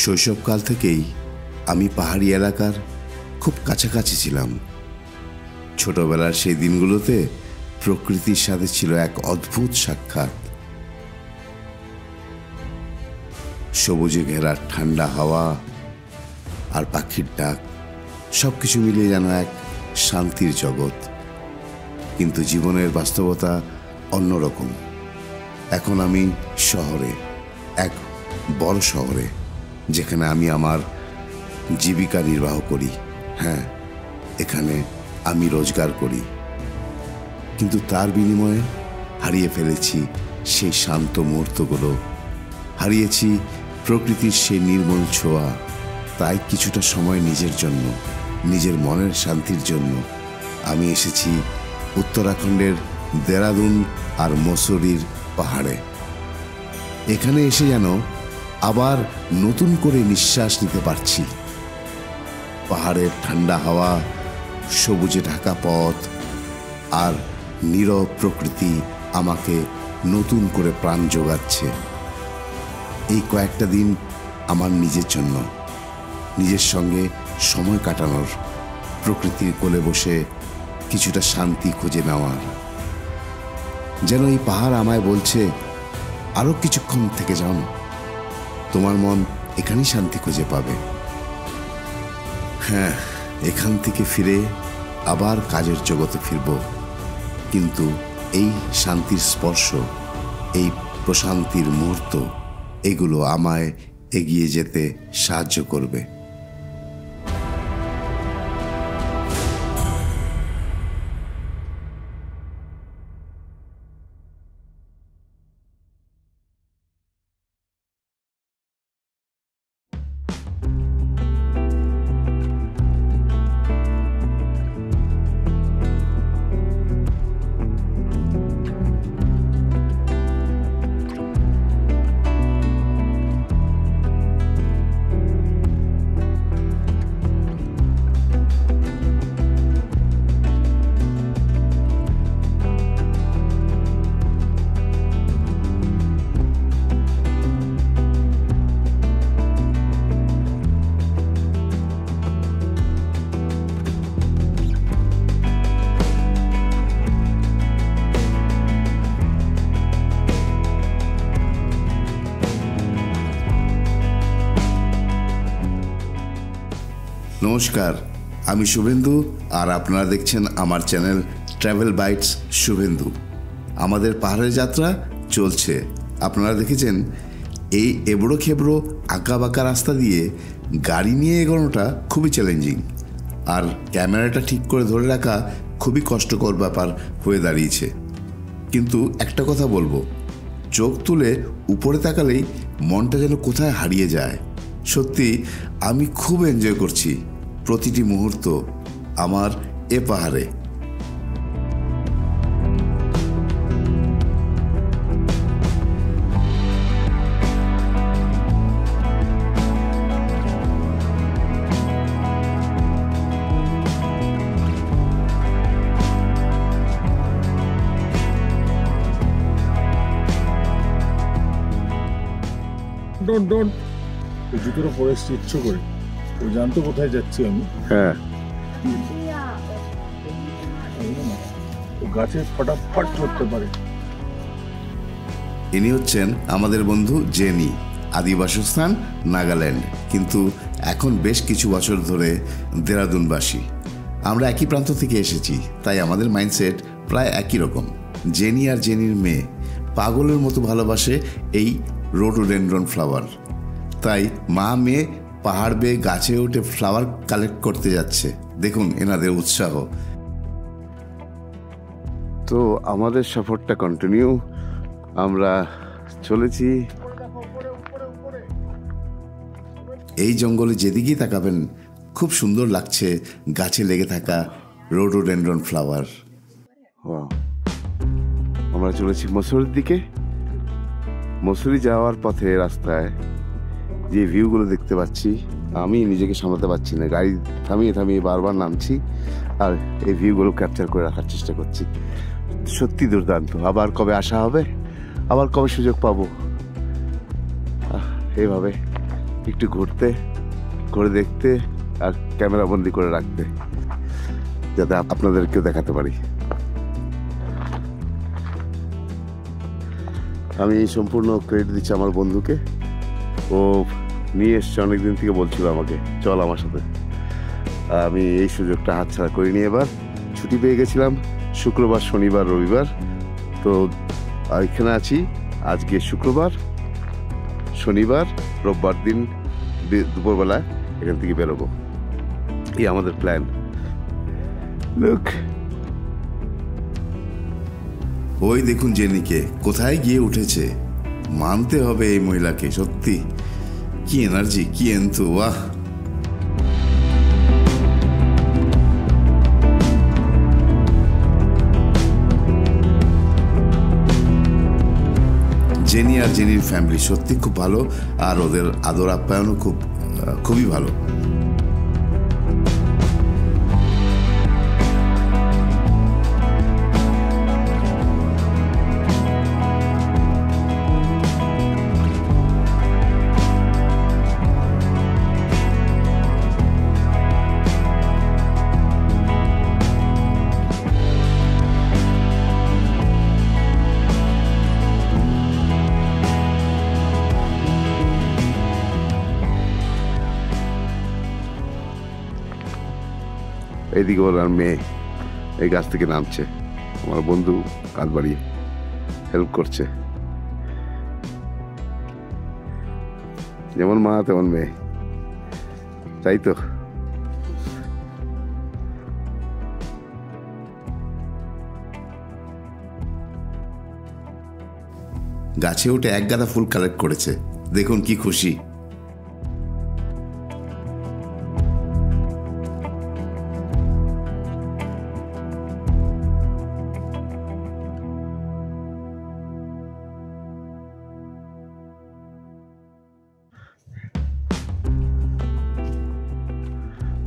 শৈশবকাল থেকেই আমি পাহাড়ি এলাকার খুব কাছাকাছি ছিলাম। ছোটবেলার সেই দিনগুলোতে প্রকৃতির সাথে ছিল এক অদ্ভুত সাক্ষাৎ। সবুজে ঘেরা ঠান্ডা হাওয়া আর পাখির ডাক, সবকিছু মিলিয়ে যেন এক শান্তির জগৎ। কিন্তু জীবনের বাস্তবতা অন্যরকম। এখন আমি শহরে, এক বড় শহরে, যেখানে আমি আমার জীবিকা নির্বাহ করি। হ্যাঁ, এখানে আমি রোজগার করি, কিন্তু তার বিনিময়ে হারিয়ে ফেলেছি সেই শান্ত মুহূর্তগুলো, হারিয়েছি প্রকৃতির সেই নির্মল ছোঁয়া। তাই কিছুটা সময় নিজের জন্য, নিজের মনের শান্তির জন্য আমি এসেছি উত্তরাখণ্ডের দেরাদুন আর মসুরির পাহাড়ে। এখানে এসে যেন আবার নতুন করে নিঃশ্বাস নিতে পারছি। পাহাড়ের ঠান্ডা হাওয়া, সবুজে ঢাকা পথ আর নীরব প্রকৃতি আমাকে নতুন করে প্রাণ জোগাচ্ছে। এই কয়েকটা দিন আমার নিজের জন্য, নিজের সঙ্গে সময় কাটানোর, প্রকৃতির কোলে বসে কিছুটা শান্তি খুঁজে নেওয়ার। যেন এই পাহাড় আমায় বলছে, আরো কিছুক্ষণ থেকে যাও, তোমার মন এখানেই শান্তি খুঁজে পাবে। হ্যাঁ, এখান থেকে ফিরে আবার কাজের জগতে ফিরব, কিন্তু এই শান্তির স্পর্শ, এই প্রশান্তির মুহূর্ত, এগুলো আমায় এগিয়ে যেতে সাহায্য করবে। নমস্কার, আমি শুভেন্দু আর আপনারা দেখছেন আমার চ্যানেল ট্রাভেল বাইটস শুভেন্দু। আমাদের পাহাড়ের যাত্রা চলছে। আপনারা দেখেছেন এই এবড়ো খেবড়ো আঁকা বাঁকা রাস্তা দিয়ে গাড়ি নিয়ে এগোনোটা খুবই চ্যালেঞ্জিং, আর ক্যামেরাটা ঠিক করে ধরে রাখা খুবই কষ্টকর ব্যাপার হয়ে দাঁড়িয়েছে। কিন্তু একটা কথা বলবো, চোখ তুলে উপরে তাকালেই মনটা যেন কোথায় হারিয়ে যায়। সত্যি আমি খুব এনজয় করছি প্রতিটি মুহূর্ত আমার এ পাহাড়ে। জুতোটা পরে এসছি ইচ্ছে করে, ও জানতো কোথায় যাচ্ছি আমি। হ্যাঁ, গাছে ফটাফট চড়তে পারে। ইনি হচ্ছেন আমাদের বন্ধু জেনি, আদি বাসস্থান নাগাল্যান্ড, কিন্তু এখন বেশ কিছু বছর ধরে দেরাদুনবাসী। আমরা একই প্রান্ত থেকে এসেছি, তাই আমাদের মাইন্ডসেট প্রায় একই রকম। জেনি আর জেনির মেয়ে পাগলের মতো ভালোবাসে এই রোডোডেনড্রন ফ্লাওয়ার। তাই মা মেয়ে পাহাড় বেয়ে গাছে উঠে ফ্লাওয়ার কালেক্ট করতে যাচ্ছে। দেখুন এনাদের উৎসাহ। তো আমাদের সফরটা কন্টিনিউ, আমরা চলেছি। এই জঙ্গলে যেদিকেই তাকাবেন খুব সুন্দর লাগছে গাছে লেগে থাকা রোডোডেনড্রন ফ্লাওয়ার। আমরা চলেছি মসুরির দিকে। মসুরি যাওয়ার পথে রাস্তায় যে ভিউগুলো দেখতে পাচ্ছি, আমি নিজেকে সামলাতে পারছি না। গাড়ি থামিয়ে থামিয়ে বারবার নামছি আর এই ভিউগুলো ক্যাপচার করে রাখার চেষ্টা করছি। সত্যি দুর্দান্ত। আবার কবে আসা হবে, আবার কবে সুযোগ পাবো, এইভাবে একটু ঘুরতে, ঘুরে দেখতে আর ক্যামেরা বন্দি করে রাখতে, যাতে আপনাদেরকেও দেখাতে পারি। আমি সম্পূর্ণ ক্রেডিট দিচ্ছি আমার বন্ধুকে। ও নিয়ে এসছে, অনেকদিন থেকে বলছিল আমাকে চল আমার সাথে। আমি এই সুযোগটা হাতছাড়া করিনি। এবার ছুটি পেয়ে গেছিলাম শুক্রবার, শনিবার, রবিবার। তো এখানে আছি আজকে শুক্রবার, শনিবার, রোববার দিন দুপুরবেলা এখান থেকে বেরোবো। এই আমাদের প্ল্যান। লুক, ওই দেখুন জেনিকে কোথায় গিয়ে উঠেছে। মানতে হবে এই মহিলাকে, সত্যি কি এনার্জি, কি এন্তু, বাহ। জেনি আর জেনির ফ্যামিলি সত্যি খুব ভালো, আর ওদের আদর আপ্যায়নও খুবই ভালো। এইদিকে ওর আর মেয়ে এই গাছ থেকে নামছে। আমার বন্ধু কাঁধ বাড়িয়ে হেল্প করছে। যেমন মা তেমন মেয়ে, তাই তো। গাছে উঠে এক গাদা ফুল কালেক্ট করেছে, দেখুন কি খুশি।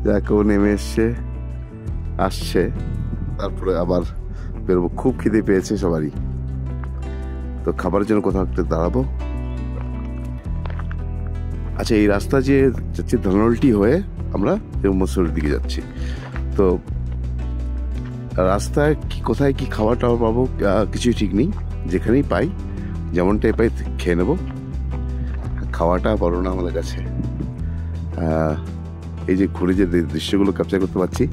যাকে ও নেমে আসছে, তারপরে আবার বেরোবো। খুব খিদে পেয়েছে সবারই, তো খাবারের জন্য কোথাও একটা দাঁড়াবো। আচ্ছা, এই রাস্তা যে যাচ্ছে ধনলটি হয়ে আমরা মসুরের দিকে যাচ্ছি। তো রাস্তায় কোথায় কি খাবার টাবার পাবো কিছুই ঠিক নেই। যেখানেই পাই, যেমনটাই পাই খেয়ে নেবো। খাওয়াটা বড় না আমাদের কাছে, এই যে ঘুরে যে দৃশ্যগুলো ক্যাপচার করতে পারছি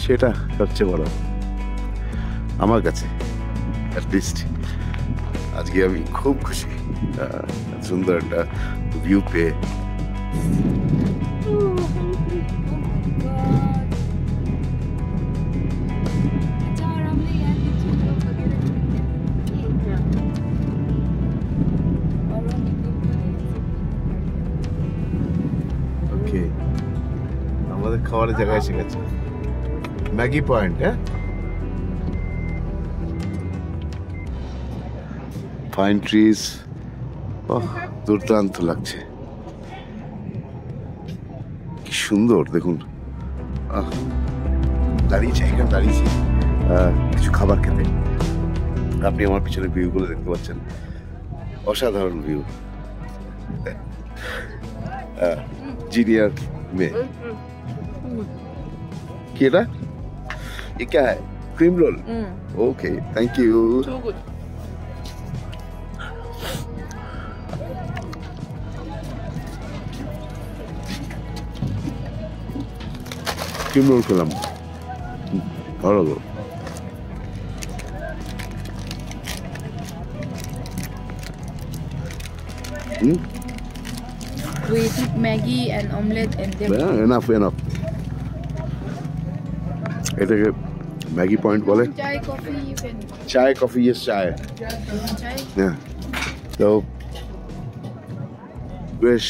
সেটা সবচেয়ে বড় আমার কাছে। অ্যাটলিস্ট আজকে আমি খুব খুশি, সুন্দর একটা ভিউ পেয়ে। ওকে, আমাদের খাবারের জায়গায় এসে গেছে, ম্যাগি পয়েন্ট। হ্যাঁ, পাইন ট্রিজ, দুর্দান্ত লাগছে, কি সুন্দর দেখুন। দাঁড়িয়েছি এখানে, দাঁড়িয়েছি কিছু খাবার খেতে। আপনি আমার পিছনে ভিউগুলো দেখতে পাচ্ছেন, অসাধারণ ভিউ। জিনিয়ার में क्या ये क्या है? Cream roll. Okay, thank you. Cream roll খেলাম, ভালো লাগলো। We eat Maggi and omelette and then enough. এটাকে ম্যাগি পয়েন্ট বলে। chai coffee you can চায়, কফি, ইয়েস চায়। chai. হ্যাঁ, তো বেশ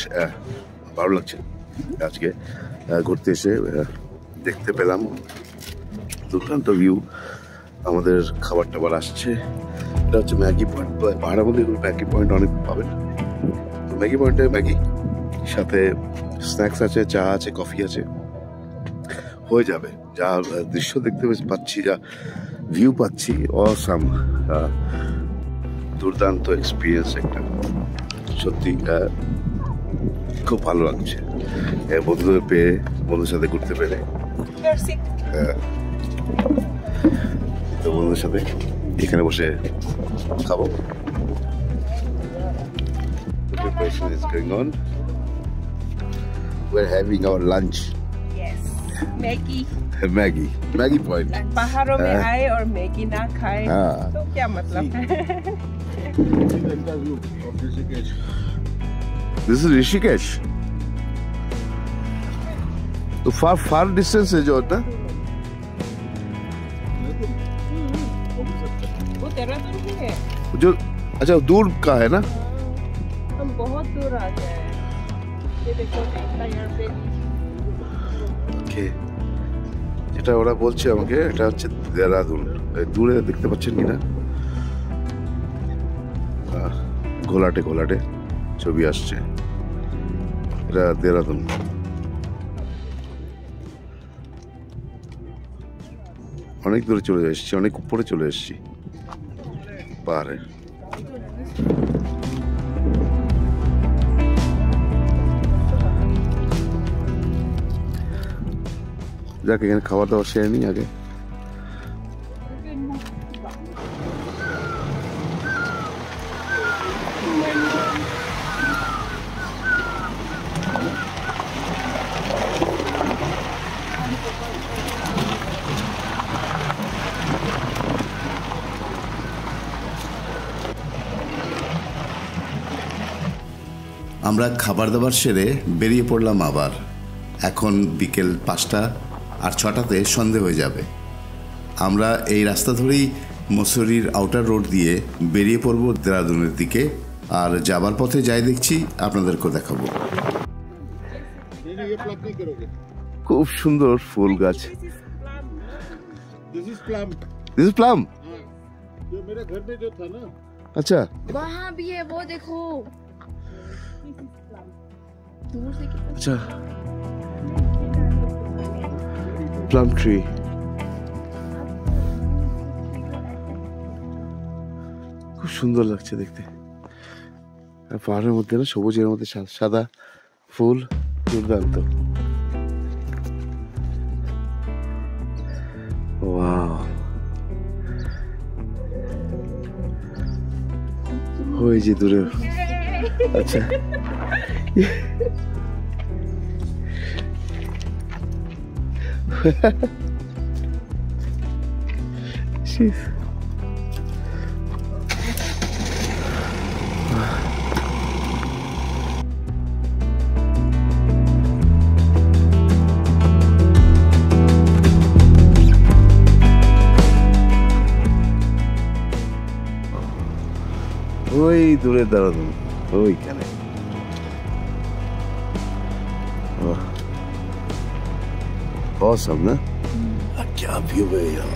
ভালো লাগছে আজকে ঘুরতে এসে। দেখতে পেলাম দুর্দান্ত ভিউ। আমাদের খাবার টাবার আসছে। এটা হচ্ছে ম্যাগি পয়েন্ট। পাহাড়ের মধ্যে এগুলো ম্যাগি পয়েন্ট অনেক পাবেন। তো ম্যাগি পয়েন্টে ম্যাগি সাথে স্ন্যাক্স আছে, চা আছে, কফি আছে, হয়ে যাবে। যা দৃশ্য দেখতে পাচ্ছি, যা ভিউ পাচ্ছি, অসাম, দুর্দান্ত এক্সপিরিয়েন্স একটা। সত্যি খুব ভালো লাগছে বন্ধুদের পেয়ে, বন্ধুদের সাথে ঘুরতে পেরে। হ্যাঁ, তো বন্ধুদের সাথে এখানে বসে খাবো। The preparation is going on. We're having our lunch. Yes. Maggi Maggie point. पहाड़ों में आए और मैगी ना खाए हाँ। तो क्या मतलब है? The interview of Rishikesh. This is Rishikesh. तो far distance है जो ना? वो देहरादून ही है। जो अच्छा दूर का है ना? हम बहुत दूर आ गए हैं। ये देखो इतना यहाँ पे ওকে, যেটা ওরা বলছে আমাকে এটা হচ্ছে দেহরাদুন। দূরে দেখতে পাচ্ছেন কিনা, ঘোলাটে ঘোলাটে ছবি আসছে, এটা দেহরাদুন। অনেক দূরে চলে এসেছি, অনেক উপরে চলে এসেছি পাহাড়ে। যাকে এখানে খাওয়া দাওয়া সেরে নিই আগে। আমরা খাবার দাবার সেরে বেরিয়ে পড়লাম আবার। এখন বিকেল 5টা, আর 6টাতে সন্ধে হয়ে যাবে। আমরা এই রাস্তা ধরেই মসুরির আউটার রোড দিয়ে বেরিয়ে পড়ব দেহরাদুনের দিকে। আর যাবার পথে যাই দেখছি আপনাদেরকেও দেখাবো। খুব সুন্দর ফুল গাছ। This is plum. This is plum. जो मेरे घर में जो था ना, আচ্ছা, वहाँ भी है वो देखो दूर से कितना আচ্ছা, প্লাম ট্রি। খুব সুন্দর লাগছে দেখতে। আর পাহাড়ের মধ্যে না, সবুজের মধ্যে সাদা ফুল, দুর্দান্ত। ওয়াও, ওই যে দূরে। আচ্ছা, Sheesh. ওই দূরে দাঁড়ানো, ওইখানে। Awesome, ना? क्या व्यू है यार।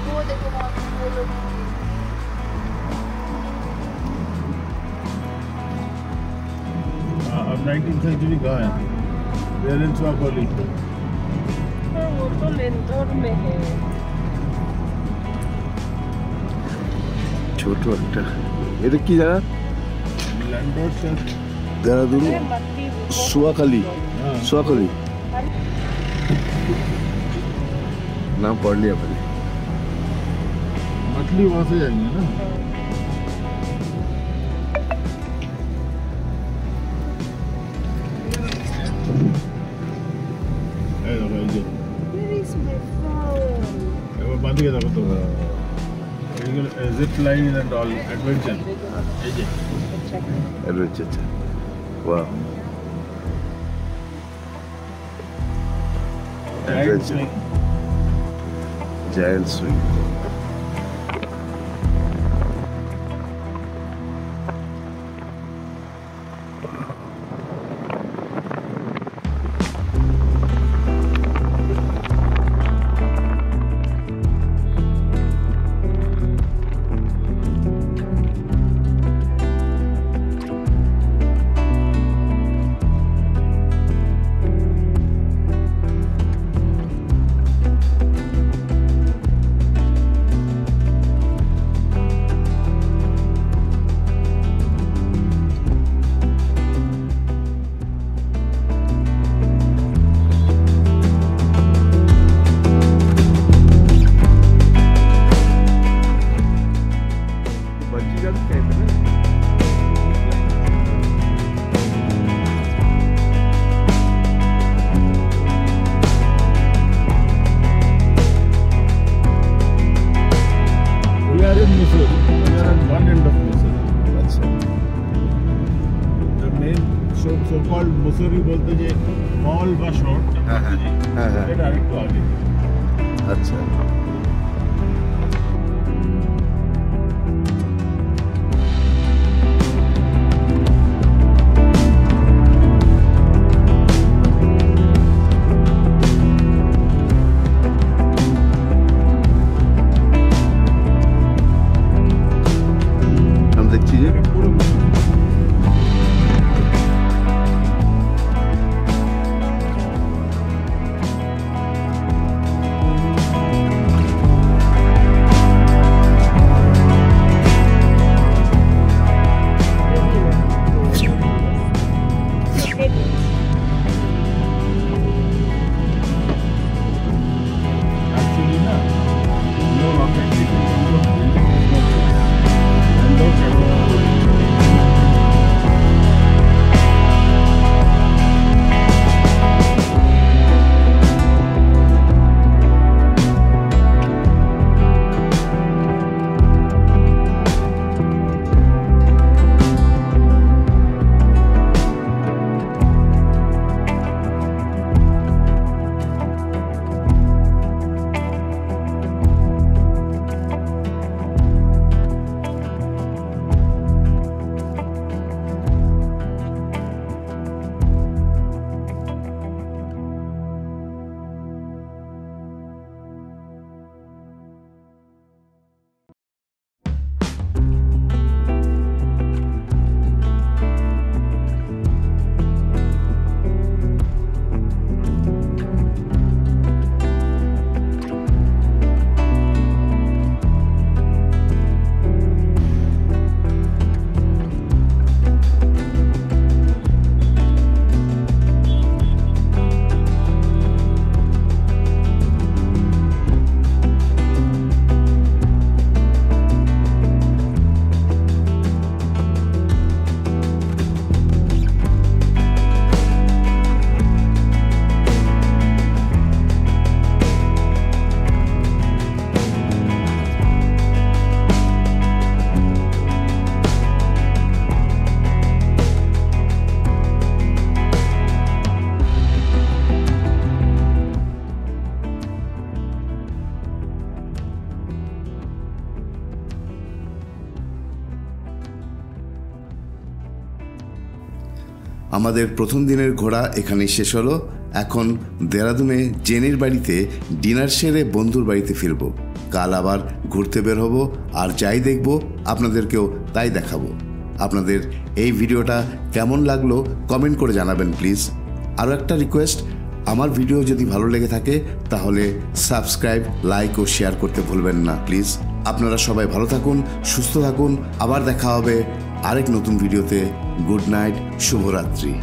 वो देखो वहाँ पे वो लोग अब 19th सेंचुरी कहाँ है? They are in Swakoli. वो तो लेंदौर में है। ছোট একটা, এটা কি জায়গা? Landor Church. দেহরাদুন সোয়াখালী। हाँ, সোয়াখালী नाम पढ़ लिया मैंने। मछली वहाँ से जाएंगे ना। ए देखो, ये जो- Where is my phone? ये वो बंद किया था तो zip line and all adventure. ये जे। एडवेंचर, अच्छा, वाह। Giant swing. Giant swing. ফল মুসুরি বলতে যে ফল বা শর্ট হ্যাঁ হ্যাঁ হ্যাঁ হ্যাঁ এটা আরেকটু আগে। আচ্ছা আমি দেখছি যে এটা পুরো actually না no authentic আমাদের প্রথম দিনের ঘোরা এখানেই শেষ হলো। এখন দেরাদুনে জেনের বাড়িতে ডিনার সেরে বন্ধুর বাড়িতে ফিরব। কাল আবার ঘুরতে বের হব, আর যাই দেখব আপনাদেরকেও তাই দেখাবো। আপনাদের এই ভিডিওটা কেমন লাগলো কমেন্ট করে জানাবেন প্লিজ। আরও একটা রিকোয়েস্ট, আমার ভিডিও যদি ভালো লেগে থাকে তাহলে সাবস্ক্রাইব, লাইক ও শেয়ার করতে ভুলবেন না প্লিজ। আপনারা সবাই ভালো থাকুন, সুস্থ থাকুন। আবার দেখা হবে আরেক নতুন ভিডিওতে। গুড নাইট, শুভরাত্রি।